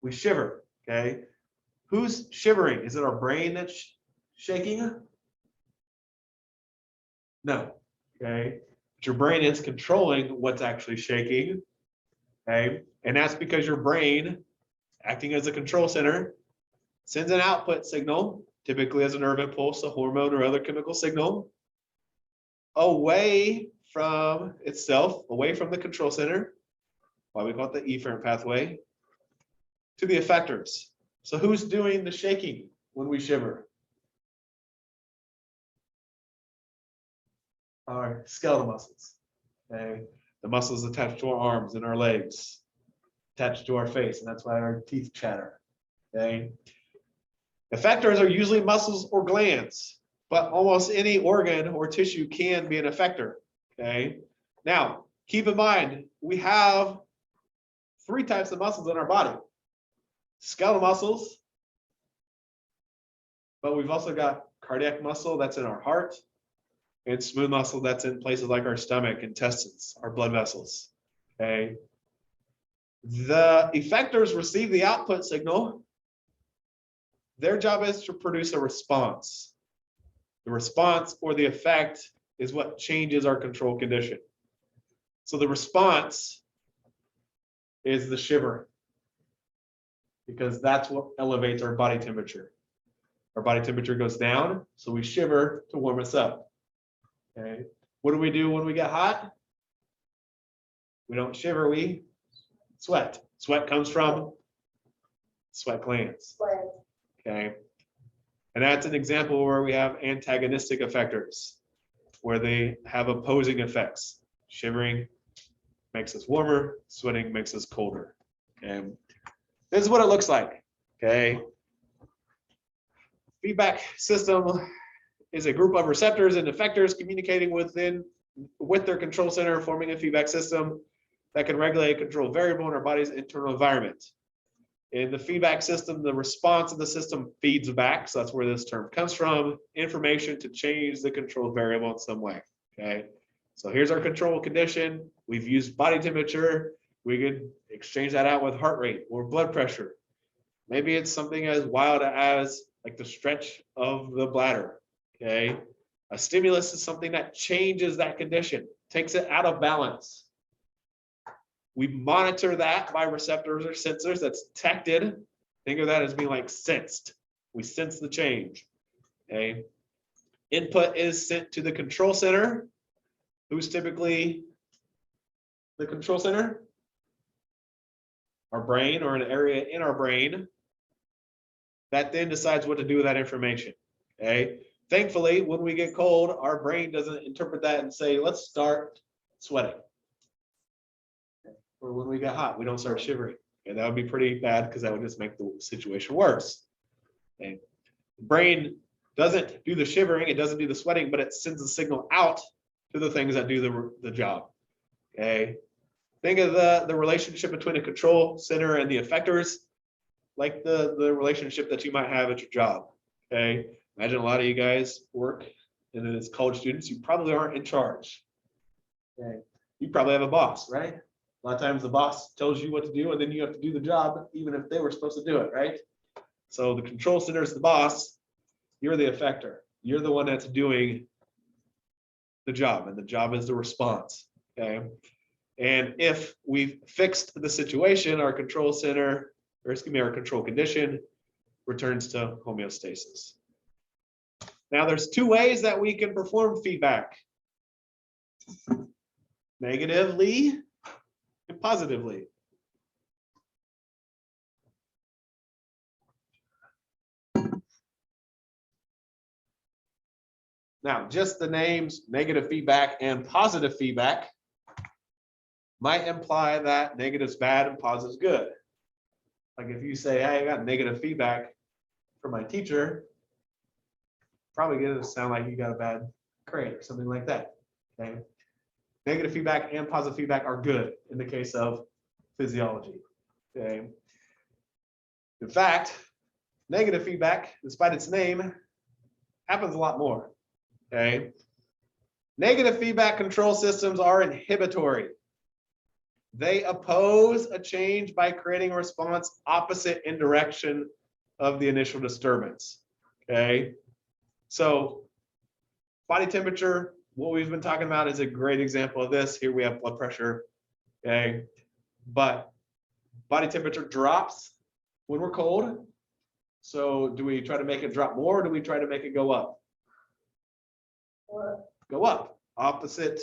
We shiver. Okay, who's shivering? Is it our brain that's shaking? No. Okay, but your brain is controlling what's actually shaking. Okay, and that's because your brain, acting as a control center, sends an output signal, typically as a nerve impulse, a hormone, or other chemical signal, away from itself, away from the control center, why we call it the efferent pathway, to the effectors. So who's doing the shaking when we shiver? Our skeletal muscles. Okay, the muscles attached to our arms and our legs, attached to our face, and that's why our teeth chatter. Okay, effectors are usually muscles or glands, but almost any organ or tissue can be an effector. Okay, now keep in mind we have 3 types of muscles in our body: skeletal muscles, but we've also got cardiac muscle that's in our heart, and smooth muscle that's in places like our stomach, intestines, our blood vessels. Okay. The effectors receive the output signal. Their job is to produce a response. The response or the effect is what changes our control condition. So the response is the shiver, because that's what elevates our body temperature. Our body temperature goes down, so we shiver to warm us up. Okay. What do we do when we get hot? We don't shiver, we sweat. Sweat comes from sweat glands. When, Okay. And that's an example where we have antagonistic effectors, where they have opposing effects. Shivering makes us warmer, sweating makes us colder. Okay. This is what it looks like. Okay. Feedback system is a group of receptors and effectors communicating with their control center, forming a feedback system that can regulate and control variable in our body's internal environment. In the feedback system, the response of the system feeds back, so that's where this term comes from, information to change the control variable in some way. Okay, so here's our control condition. We've used body temperature. We could exchange that out with heart rate or blood pressure. Maybe it's something as wild as like the stretch of the bladder. Okay, a stimulus is something that changes that condition, takes it out of balance. We monitor that by receptors or sensors that's detected. Think of that as being like sensed. We sense the change. Okay, input is sent to the control center. Who's typically the control center? Our brain, or an area in our brain that then decides what to do with that information. Okay. Thankfully, when we get cold, our brain doesn't interpret that and say, let's start sweating. Or when we get hot, we don't start shivering. And that would be pretty bad, because that would just make the situation worse. Okay. The brain doesn't do the shivering, it doesn't do the sweating, but it sends a signal out to the things that do the job. Okay. Think of the relationship between a control center and the effectors, like the relationship that you might have at your job. Okay. Imagine a lot of you guys work, and then as college students, you probably aren't in charge. Okay. You probably have a boss, right? A lot of times the boss tells you what to do, and then you have to do the job, even if they were supposed to do it, right? So the control center is the boss. You're the effector. You're the one that's doing the job, and the job is the response. Okay. And if we've fixed the situation, our control center, or excuse me, our control condition returns to homeostasis. Now, there's 2 ways that we can perform feedback: negatively and positively. Now, just the names negative feedback and positive feedback might imply that negative is bad and positive is good. Like if you say, hey, I got negative feedback from my teacher, probably going to sound like you got a bad grade or something like that. Okay. Negative feedback and positive feedback are good in the case of physiology. Okay. In fact, negative feedback, despite its name, happens a lot more. Okay. Negative feedback control systems are inhibitory. They oppose a change by creating a response opposite in direction of the initial disturbance. Okay. So body temperature, what we've been talking about, is a great example of this. Here we have blood pressure. Okay. But body temperature drops when we're cold. So do we try to make it drop more, or do we try to make it go up? what, Go up, opposite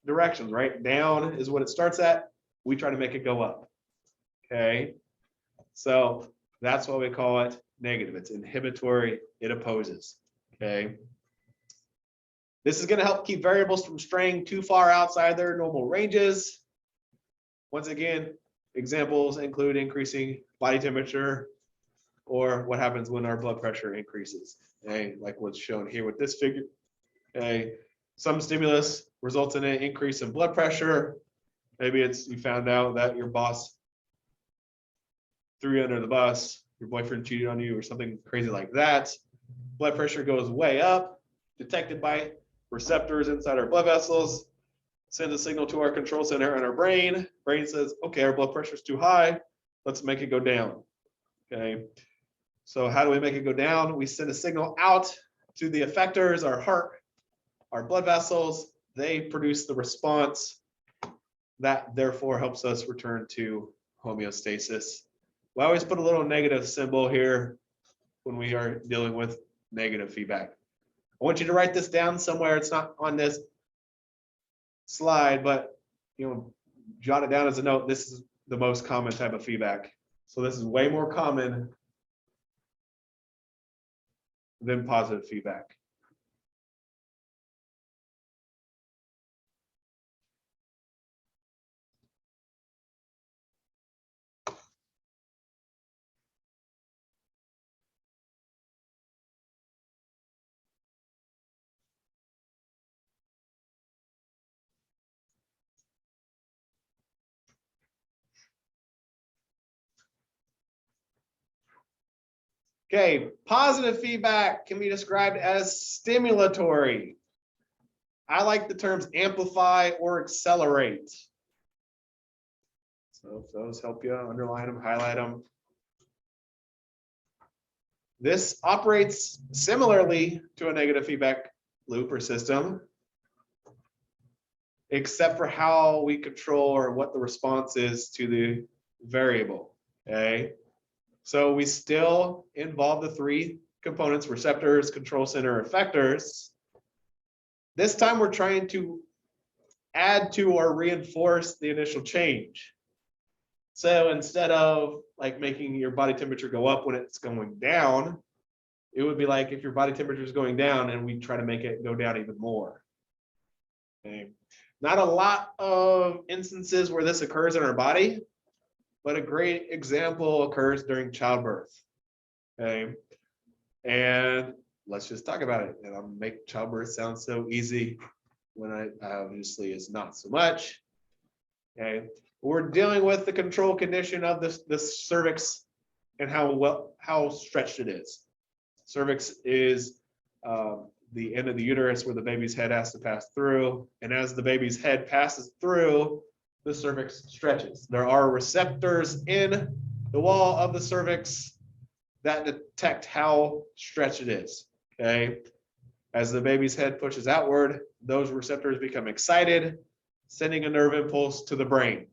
directions, right? Down is what it starts at, we try to make it go up. Okay, so that's why we call it negative. It's inhibitory, it opposes. Okay, this is going to help keep variables from straying too far outside their normal ranges. Once again, examples include increasing body temperature or what happens when our blood pressure increases. Okay, like what's shown here with this figure. Okay, some stimulus results in an increase in blood pressure. Maybe it's you found out that your boss threw you under the bus, your boyfriend cheated on you, or something crazy like that. Blood pressure goes way up, detected by receptors inside our blood vessels, sends a signal to our control center in our brain. Brain says, okay, our blood pressure is too high, let's make it go down. Okay, so how do we make it go down? We send a signal out to the effectors, our heart, our blood vessels. They produce the response that therefore helps us return to homeostasis. We always put a little negative symbol here when we are dealing with negative feedback. I want you to write this down somewhere. It's not on this slide, but jot it down as a note. This is the most common type of feedback. So this is way more common than positive feedback. Okay, positive feedback can be described as stimulatory. I like the terms amplify or accelerate. So if those help you, underline them, highlight them. This operates similarly to a negative feedback loop or system, except for how we control or what the response is to the variable. Okay. So we still involve the three components: receptors, control center, effectors. This time we're trying to add to or reinforce the initial change. So instead of like making your body temperature go up when it's going down, it would be like if your body temperature is going down and we try to make it go down even more. Okay. Not a lot of instances where this occurs in our body, but a great example occurs during childbirth. Okay. And let's just talk about it. And I'll make childbirth sound so easy when I obviously is not so much. Okay. We're dealing with the control condition of the cervix and how stretched it is. Cervix is the end of the uterus where the baby's head has to pass through. And as the baby's head passes through, the cervix stretches. There are receptors in the wall of the cervix that detect how stretched it is. Okay. As the baby's head pushes outward, those receptors become excited, sending a nerve impulse to the brain.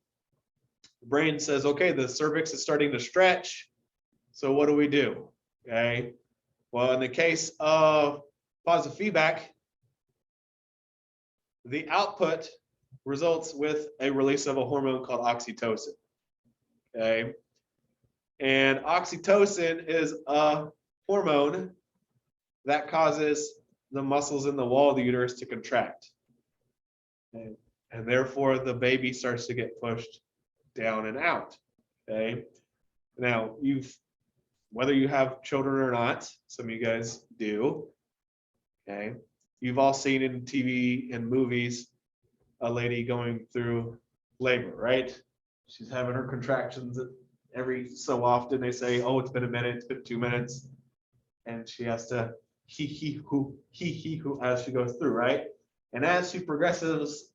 The brain says, okay, the cervix is starting to stretch. So what do? Okay. Well, in the case of positive feedback, the output results with a release of a hormone called oxytocin. Okay. And oxytocin is a hormone that causes the muscles in the wall of the uterus to contract. Okay. And therefore the baby starts to get pushed down and out. Okay. Now whether you have children or not, some of you guys do. Okay. You've all seen in TV and movies a lady going through labor, right? She's having her contractions every so often. They say, oh, it's been a minute, it's been 2 minutes. And she has to hoo as she goes through, right? And as she progresses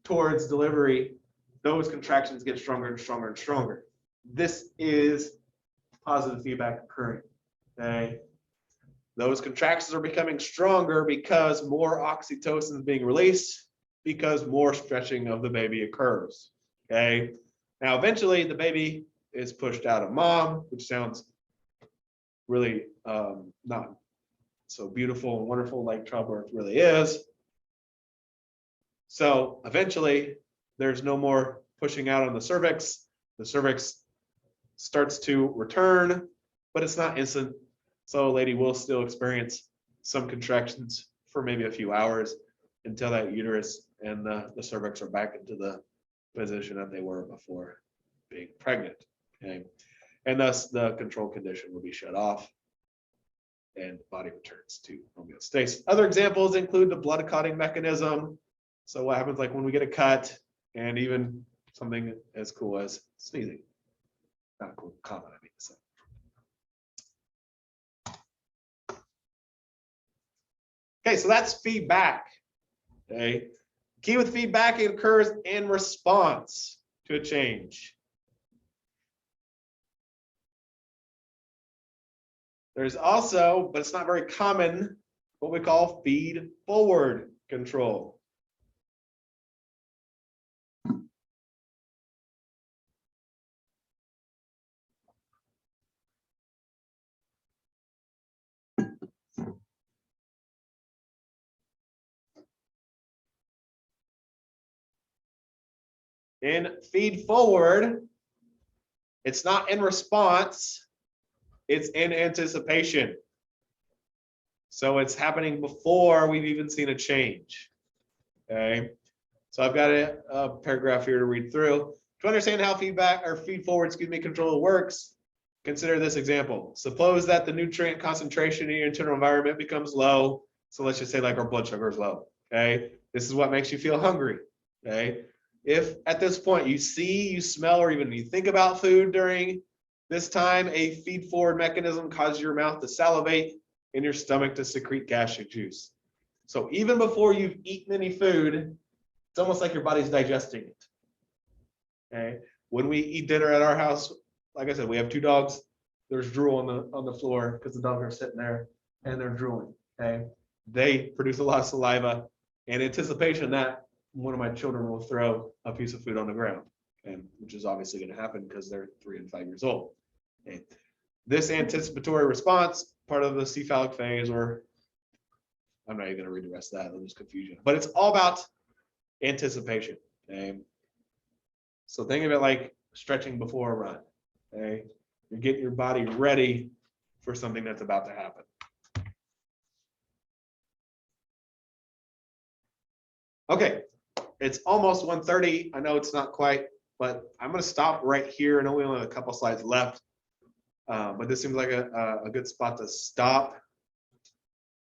towards delivery, those contractions get stronger and stronger and stronger. This is positive feedback occurring. Okay. Those contractions are becoming stronger because more oxytocin is being released, because more stretching of the baby occurs. Okay. Now, eventually the baby is pushed out of mom, which sounds really not so beautiful and wonderful like childbirth really is. So eventually there's no more pushing out on the cervix. The cervix starts to return, but it's not instant. So a lady will still experience some contractions for maybe a few hours until that uterus and the cervix are back into the position that they were before being pregnant. Okay. And thus the control condition will be shut off and the body returns to homeostasis. Other examples include the blood clotting mechanism. So what happens like when we get a cut, and even something as cool as sneezing. Not cool, common, I mean to say. Okay, so that's feedback. Okay. Key with feedback, it occurs in response to a change. There's also, but it's not very common, what we call feed forward control. In feed forward, it's not in response, it's in anticipation. So it's happening before we've even seen a change. Okay. So I've got a paragraph here to read through. To understand how feedback or feed forward, control works, consider this example. Suppose that the nutrient concentration in your internal environment becomes low. So let's just say like our blood sugar is low. Okay. This is what makes you feel hungry. Okay. If at this point you see, you smell, or even you think about food during this time, a feed forward mechanism causes your mouth to salivate and your stomach to secrete gastric juice. So even before you've eaten any food, it's almost like your body's digesting it. Okay. When we eat dinner at our house, like I said, we have 2 dogs. There's drool on the floor because the dogs are sitting there and they're drooling. Okay. They produce a lot of saliva in anticipation that one of my children will throw a piece of food on the ground, and which is obviously going to happen because they're 3 and 5 years old. Okay. This anticipatory response, part of the cephalic phase, or I'm not even going to read the rest of that, it'll just confuse you. But it's all about anticipation. Okay. So think of it like stretching before a run. Okay. You're getting your body ready for something that's about to happen. Okay. It's almost 1:30. I know it's not quite, but I'm going to stop right here. I know we only have a couple slides left, but this seems like a good spot to stop.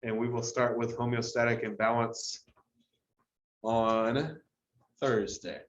And we will start with homeostatic imbalance on Thursday.